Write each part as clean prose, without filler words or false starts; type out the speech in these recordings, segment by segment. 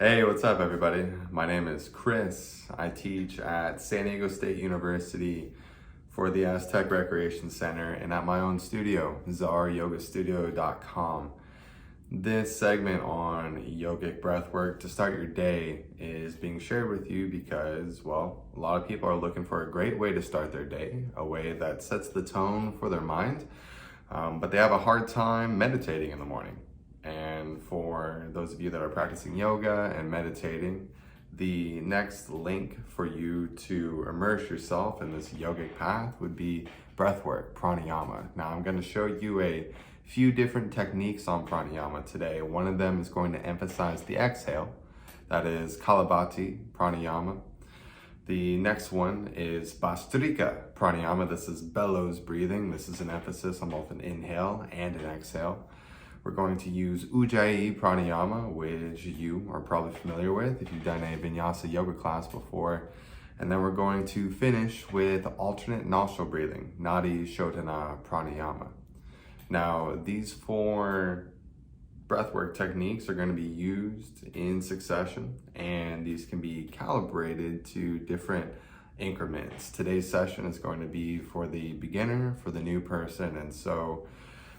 Hey, what's up, everybody? My name is Chris. I teach at San Diego State University for the Aztec Recreation Center and at my own studio, czaryogastudio.com. This segment on yogic breathwork to start your day is being shared with you because, well, a lot of people are looking for a great way to start their day, a way that sets the tone for their mind, but they have a hard time meditating in the morning. And for those of you that are practicing yoga and meditating, the next link for you to immerse yourself in this yogic path would be breathwork, pranayama. Now I'm going to show you a few different techniques on pranayama today. One of them is going to emphasize the exhale, that is Kalavati Pranayama. The next one is Bastrika Pranayama. This is bellows breathing. This is an emphasis on both an inhale and an exhale. We're going to use Ujjayi Pranayama, which you are probably familiar with if you've done a vinyasa yoga class before. And then we're going to finish with alternate nostril breathing, Nadi Shodhana Pranayama. Now, these four breathwork techniques are going to be used in succession, and these can be calibrated to different increments. Today's session is going to be for the beginner, for the new person, and so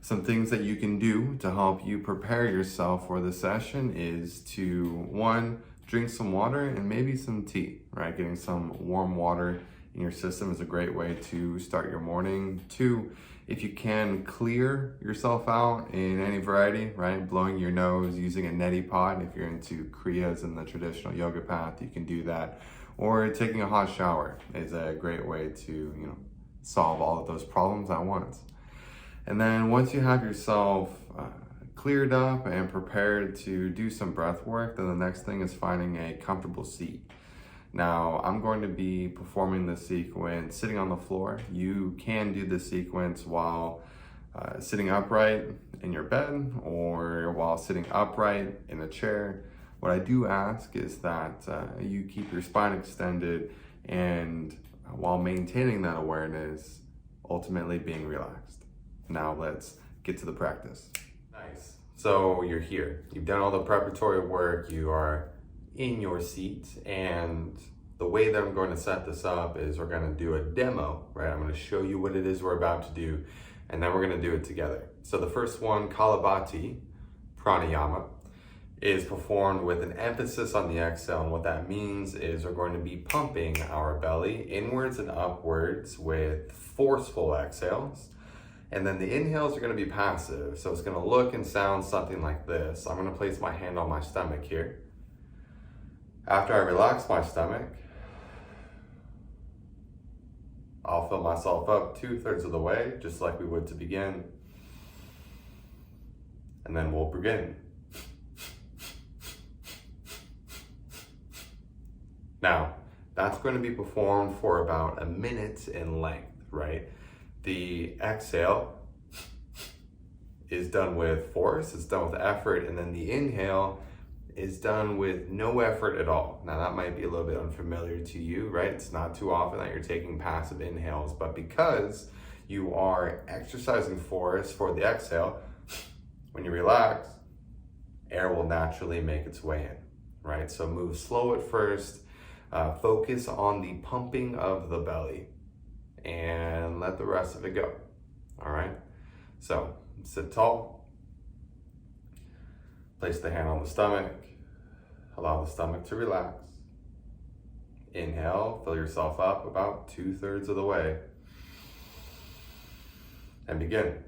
some things that you can do to help you prepare yourself for the session is to, one, drink some water and maybe some tea, right? Getting some warm water in your system is a great way to start your morning. Two, if you can clear yourself out in any variety, right? Blowing your nose, using a neti pot. If you're into kriyas in the traditional yoga path, you can do that. Or taking a hot shower is a great way to, solve all of those problems at once. And then once you have yourself cleared up and prepared to do some breath work, then the next thing is finding a comfortable seat. Now, I'm going to be performing this sequence sitting on the floor. You can do this sequence while sitting upright in your bed or while sitting upright in a chair. What I do ask is that you keep your spine extended and while maintaining that awareness, ultimately being relaxed. Now let's get to the practice. Nice. So you're here. You've done all the preparatory work. You are in your seat. And the way that I'm going to set this up is we're going to do a demo, right? I'm going to show you what it is we're about to do. And then we're going to do it together. So the first one, Kalavati Pranayama, is performed with an emphasis on the exhale. And what that means is we're going to be pumping our belly inwards and upwards with forceful exhales. And then the inhales are going to be passive. So it's going to look and sound something like this. I'm going to place my hand on my stomach here. After I relax my stomach, I'll fill myself up 2/3 of the way, just like we would to begin. And then we'll begin. Now, that's going to be performed for about a minute in length, right? The exhale is done with force, it's done with effort, and then the inhale is done with no effort at all. Now that might be a little bit unfamiliar to you, right? It's not too often that you're taking passive inhales, but because you are exercising force for the exhale, when you relax, air will naturally make its way in, right? So move slow at first, focus on the pumping of the belly, and let the rest of it go. All right, so sit tall, place the hand on the stomach, allow the stomach to relax. Inhale, fill yourself up about 2/3 of the way, and begin.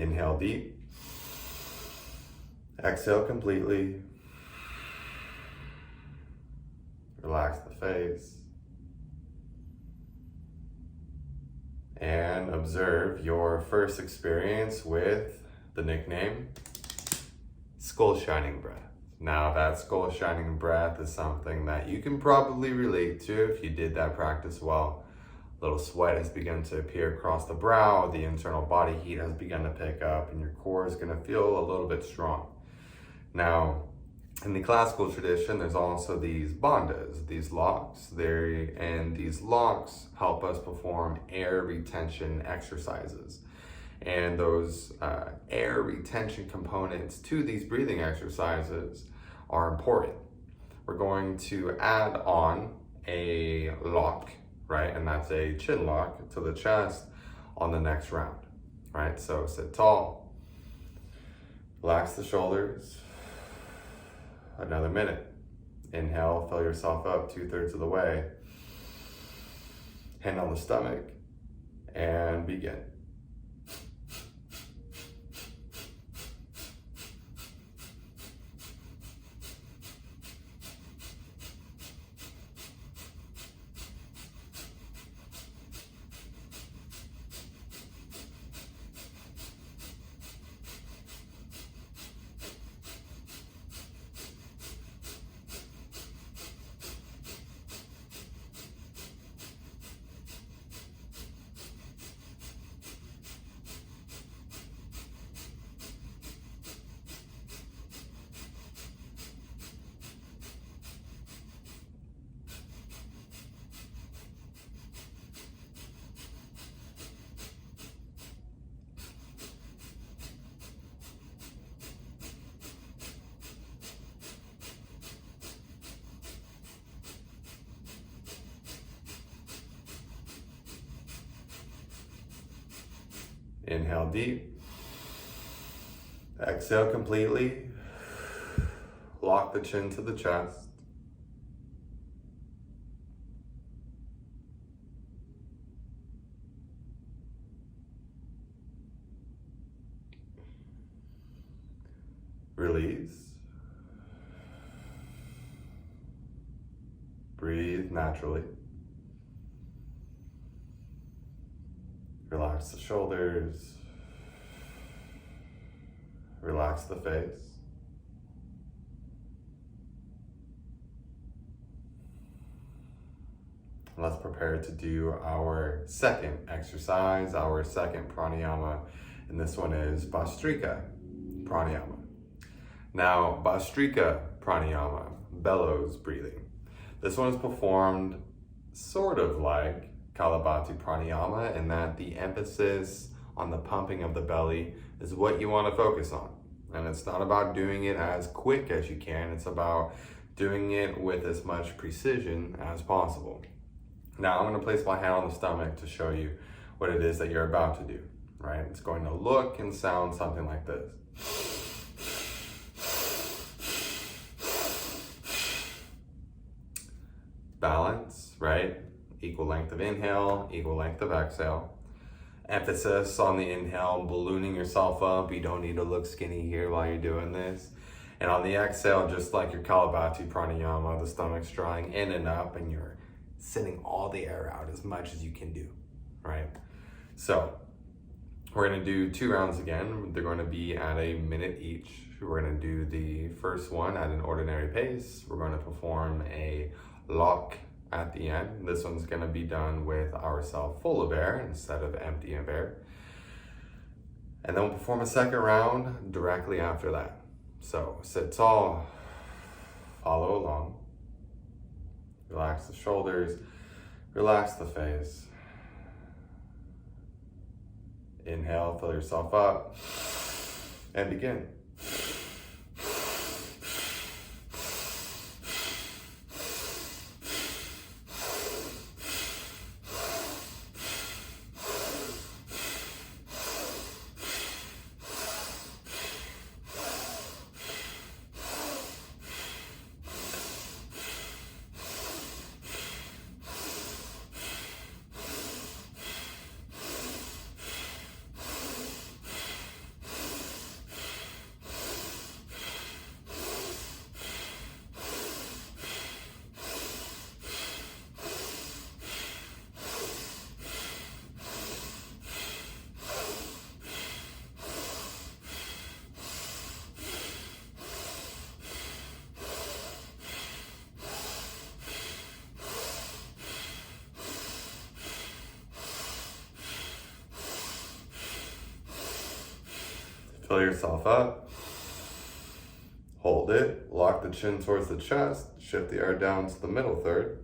Inhale deep. Exhale completely. Relax the face. And observe your first experience with the nickname skull shining breath. Now that skull shining breath is something that you can probably relate to if you did that practice well. A little sweat has begun to appear across the brow, the internal body heat has begun to pick up, and your core is going to feel a little bit strong. Now, in the classical tradition, there's also these bandhas, these locks. And these locks help us perform air retention exercises. And those air retention components to these breathing exercises are important. We're going to add on a lock, right? And that's a chin lock to the chest on the next round, right? So sit tall, relax the shoulders. Another minute. Inhale, fill yourself up 2/3 of the way. Hand on the stomach and begin. Inhale deep. Exhale completely. Lock the chin to the chest. Release. Breathe naturally. Relax the shoulders. Relax the face. Let's prepare to do our second exercise, our second pranayama, and this one is Bastrika Pranayama. Now, Bastrika Pranayama, bellows breathing. This one is performed sort of like Kalavati Pranayama, in that the emphasis on the pumping of the belly is what you want to focus on. And it's not about doing it as quick as you can, it's about doing it with as much precision as possible. Now I'm going to place my hand on the stomach to show you what it is that you're about to do, right? It's going to look and sound something like this. Balance, right? Equal length of inhale, equal length of exhale. Emphasis on the inhale, ballooning yourself up. You don't need to look skinny here while you're doing this. And on the exhale, just like your Kalavati Pranayama, the stomach's drawing in and up and you're sending all the air out as much as you can do, right? So we're gonna do 2 rounds again. They're gonna be at a minute each. We're gonna do the first one at an ordinary pace. We're gonna perform a lock at the end. This one's gonna be done with ourselves full of air instead of empty of air. And then we'll perform a second round directly after that. So sit tall, follow along. Relax the shoulders, relax the face. Inhale, fill yourself up, and begin. Fill yourself up. Hold it. Lock the chin towards the chest. Shift the air down to the middle third.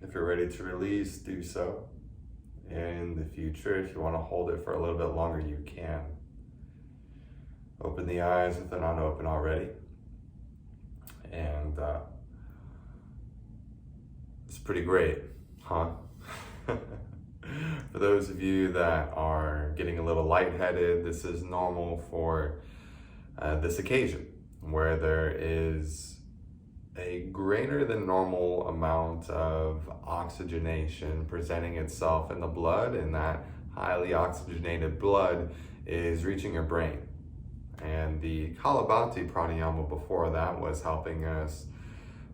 If you're ready to release, do so. In the future, if you want to hold it for a little bit longer, you can. Open the eyes if they're not open already. And it's pretty great, huh? For those of you that are getting a little lightheaded, this is normal for this occasion, where there is a greater than normal amount of oxygenation presenting itself in the blood, and that highly oxygenated blood is reaching your brain. And the Kalavati Pranayama before that was helping us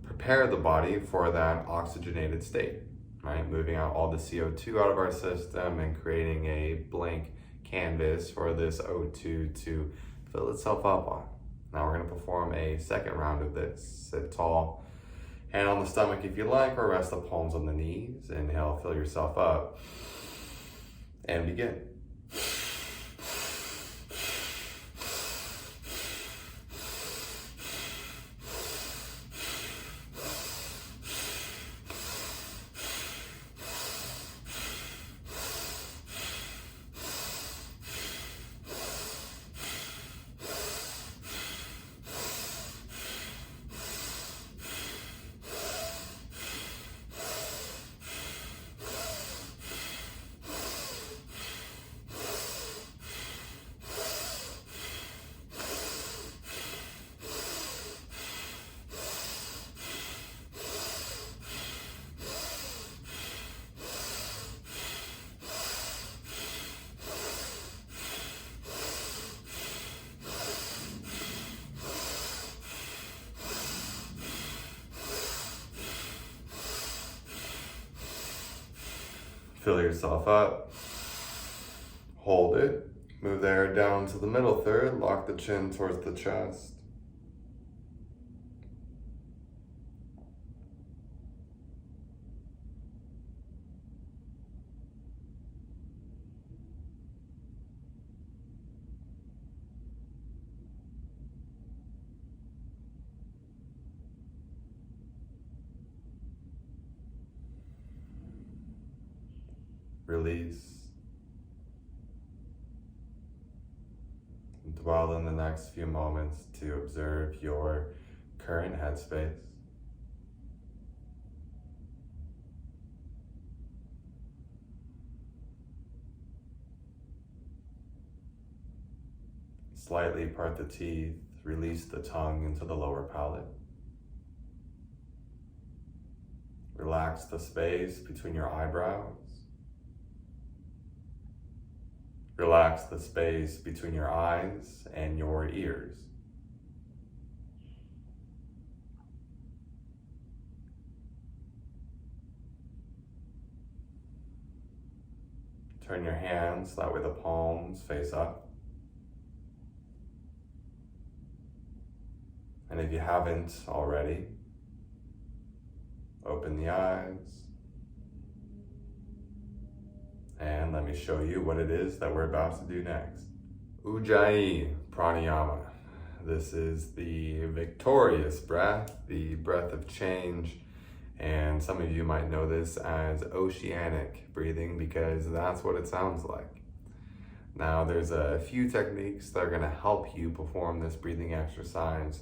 prepare the body for that oxygenated state, right? Moving out all the CO2 out of our system and creating a blank canvas for this O2 to fill itself up on. Now we're going to perform a second round of this. Sit tall, hand on the stomach if you like, or rest the palms on the knees. Inhale, fill yourself up, and begin. Fill yourself up, hold it, move the air down to the middle third, lock the chin towards the chest. Release. Dwell in the next few moments to observe your current headspace. Slightly part the teeth, release the tongue into the lower palate. Relax the space between your eyebrows. Relax the space between your eyes and your ears. Turn your hands that way the palms face up. And if you haven't already, open the eyes. And let me show you what it is that we're about to do next. Ujjayi Pranayama. This is the victorious breath, the breath of change. And some of you might know this as oceanic breathing because that's what it sounds like. Now, there's a few techniques that are going to help you perform this breathing exercise.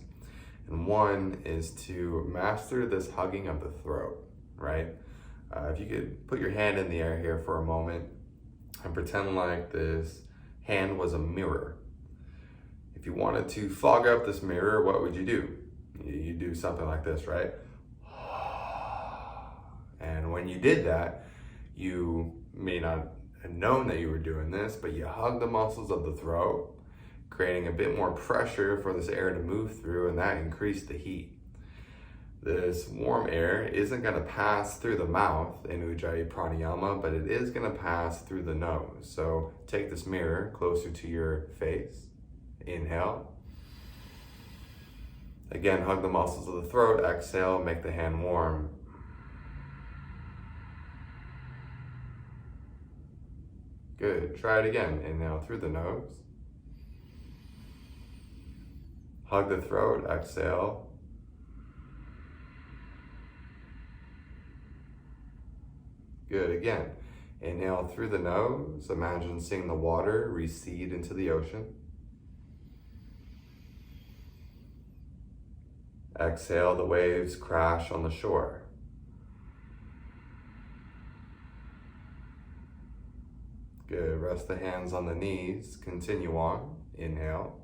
And one is to master this hugging of the throat, right? If you could put your hand in the air here for a moment and pretend like this hand was a mirror. If you wanted to fog up this mirror, what would you do? You do something like this, right? And when you did that, you may not have known that you were doing this, but you hug the muscles of the throat, creating a bit more pressure for this air to move through, and that increased the heat. This warm air isn't going to pass through the mouth in Ujjayi Pranayama, but it is going to pass through the nose. So take this mirror closer to your face. Inhale. Again, hug the muscles of the throat. Exhale, make the hand warm. Good. Try it again. Inhale through the nose. Hug the throat. Exhale. Good. Again. Inhale through the nose. Imagine seeing the water recede into the ocean. Exhale, the waves crash on the shore. Good. Rest the hands on the knees. Continue on. Inhale.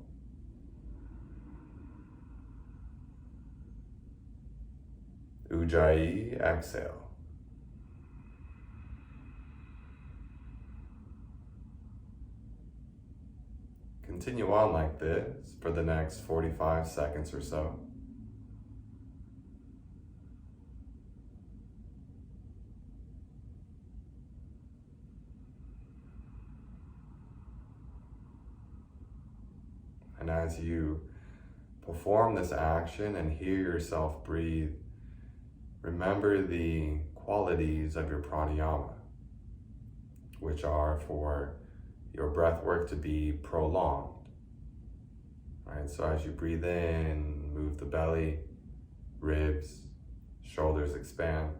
Ujjayi. Exhale. Continue on like this for the next 45 seconds or so. And as you perform this action and hear yourself breathe, remember the qualities of your pranayama, which are for your breath work to be prolonged. Right? So as you breathe in, move the belly, ribs, shoulders expand.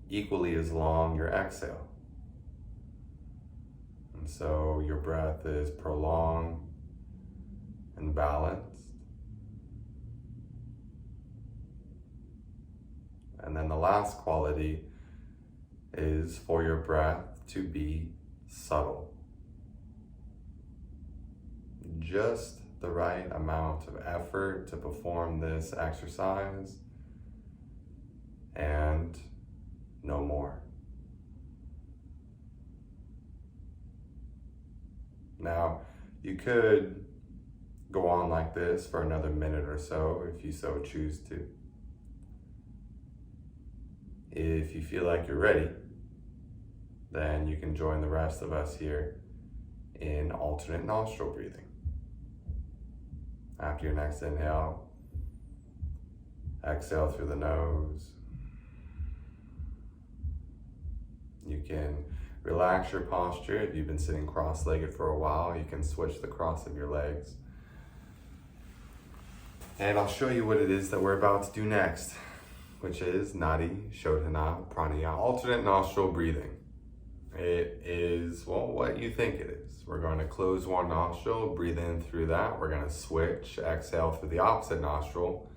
Equally as long your exhale. And so your breath is prolonged and balanced. And then the last quality is for your breath to be subtle. Just the right amount of effort to perform this exercise and no more. Now, you could go on like this for another minute or so if you so choose to. If you feel like you're ready, then you can join the rest of us here in alternate nostril breathing. After your next inhale, exhale through the nose. You can relax your posture. If you've been sitting cross-legged for a while, you can switch the cross of your legs. And I'll show you what it is that we're about to do next, which is Nadi Shodhana Pranayama, alternate nostril breathing. It is, well, what you think it is. We're going to close one nostril, breathe in through that. We're going to switch, exhale through the opposite nostril,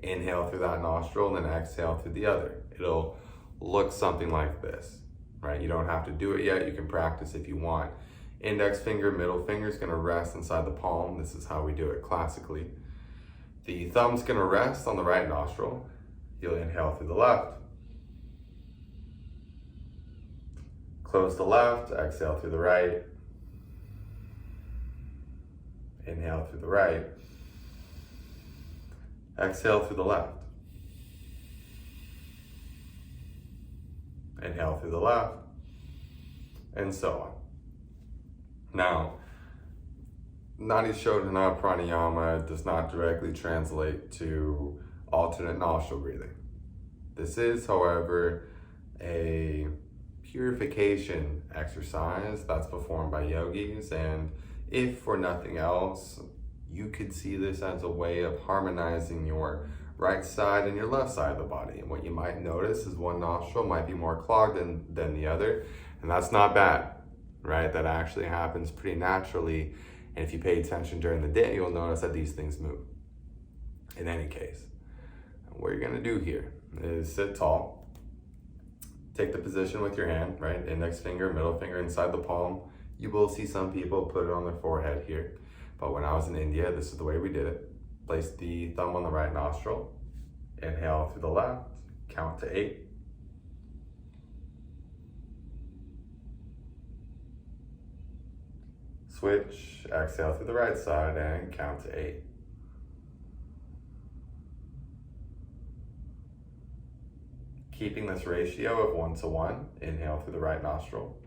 inhale through that nostril, and then exhale through the other. It'll look something like this, right? You don't have to do it yet. You can practice if you want. Index finger, middle finger is going to rest inside the palm. This is how we do it classically. The thumb's going to rest on the right nostril. You'll inhale through the left. Close the left, exhale through the right. Inhale through the right. Exhale through the left. Inhale through the left. And so on. Now, Nadi Shodhana Pranayama does not directly translate to alternate nostril breathing. This is, however, a purification exercise that's performed by yogis, and if for nothing else, you could see this as a way of harmonizing your right side and your left side of the body. And what you might notice is one nostril might be more clogged than the other, and that's not bad, right? That actually happens pretty naturally, and if you pay attention during the day, you'll notice that these things move. In any case, what you're gonna do here is sit tall. Take the position with your hand, right? Index finger, middle finger inside the palm. You will see some people put it on their forehead here. But when I was in India, this is the way we did it. Place the thumb on the right nostril. Inhale through the left. Count to 8. Switch. Exhale through the right side and count to 8. Keeping this ratio of 1:1, inhale through the right nostril.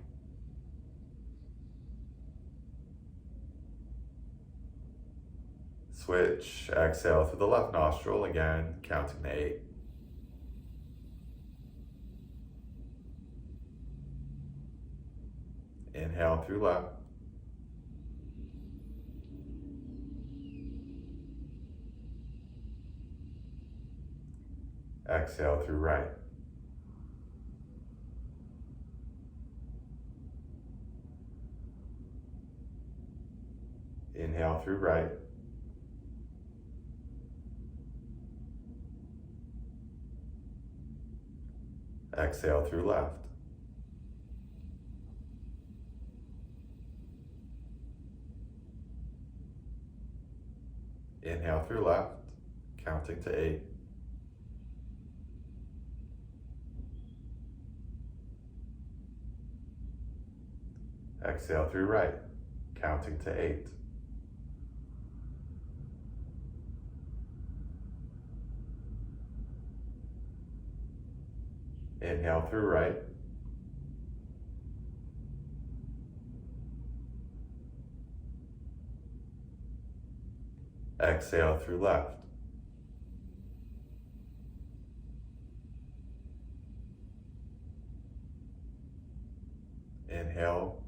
Switch, exhale through the left nostril, again, counting to 8. Inhale through left. Exhale through right. Inhale through right. Exhale through left. Inhale through left, counting to 8. Exhale through right, counting to 8. Inhale through right. Exhale through left. Inhale.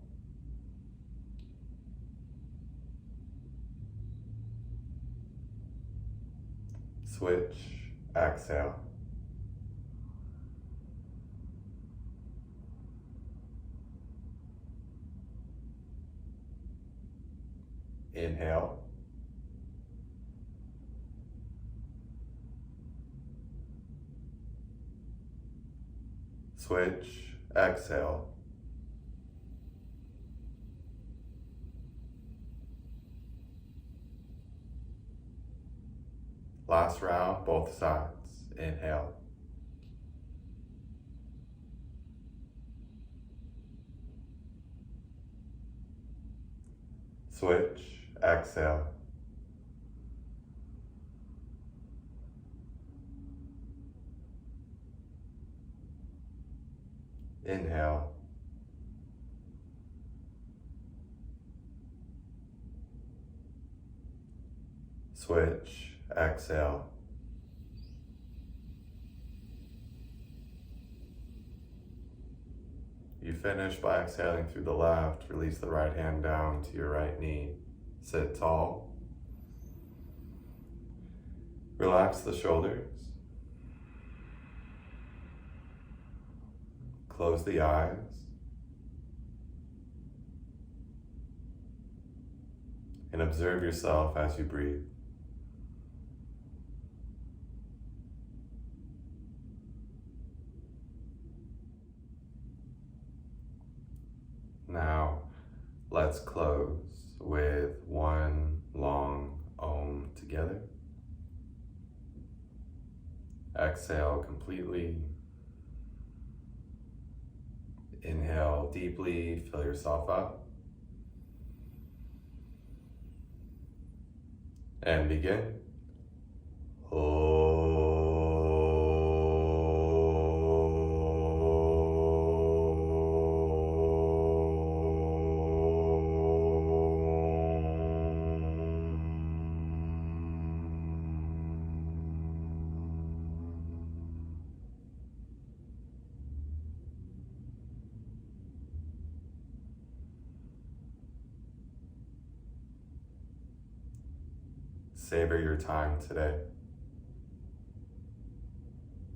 Switch, exhale. Inhale. Switch, exhale. Last round, both sides. Inhale. Switch, exhale. Inhale. Switch, exhale. You finish by exhaling through the left. Release the right hand down to your right knee. Sit tall. Relax the shoulders. Close the eyes. And observe yourself as you breathe. Now, let's close with one long Om together. Exhale completely. Inhale deeply, fill yourself up. And begin. Savor your time today.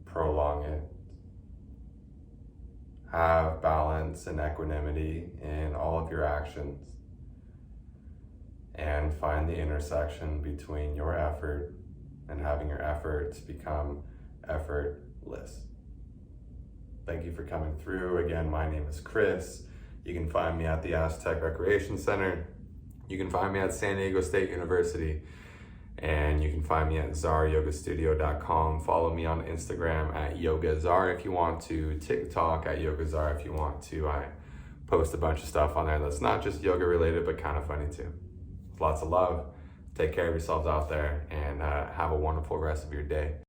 Prolong it. Have balance and equanimity in all of your actions. And find the intersection between your effort and having your efforts become effortless. Thank you for coming through. Again, my name is Chris. You can find me at the Aztec Recreation Center. You can find me at San Diego State University. And you can find me at czaryogastudio.com. Follow me on Instagram at yogazar if you want to, TikTok at yogazar if you want to. I post a bunch of stuff on there that's not just yoga related, but kind of funny too. Lots of love. Take care of yourselves out there and have a wonderful rest of your day.